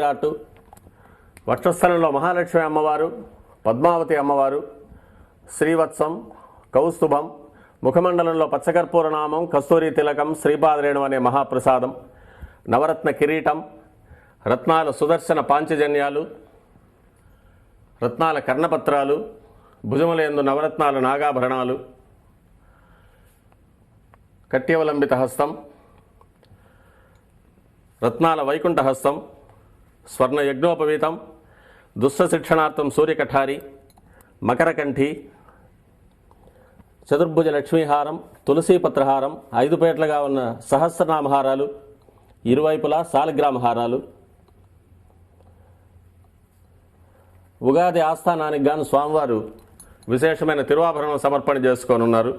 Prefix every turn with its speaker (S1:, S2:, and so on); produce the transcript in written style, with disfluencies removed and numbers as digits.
S1: రాటు వక్షస్థలంలో మహాలక్ష్మి అమ్మవారు, పద్మావతి అమ్మవారు, శ్రీవత్సం, కౌస్తుభం, ముఖమండలంలో పచ్చకర్పూర నామం, కస్తూరి తిలకం, శ్రీపాదరేణు అనే మహాప్రసాదం, నవరత్న కిరీటం, రత్నాల సుదర్శన పాంచజన్యాలు, రత్నాల కర్ణపత్రాలు, భుజములందు నవరత్నాల నాగాభరణాలు, కట్యవలంబిత హస్తం, రత్నాల వైకుంఠ హస్తం, స్వర్ణ యజ్ఞోపవీతం, దుష్ట శిక్షణార్థం సూర్యకఠారి, మకరకంఠి, చతుర్భుజ లక్ష్మీహారం, తులసీపత్రహారం, 5 పేట్లుగా ఉన్న సహస్రనామహారాలు, ఇరువైపులా సాలగ్రామ హారాలు. ఉగాది ఆస్థానానికి గాను స్వామివారు విశేషమైన తిరువాభరణం సమర్పణ చేసుకోనున్నారు.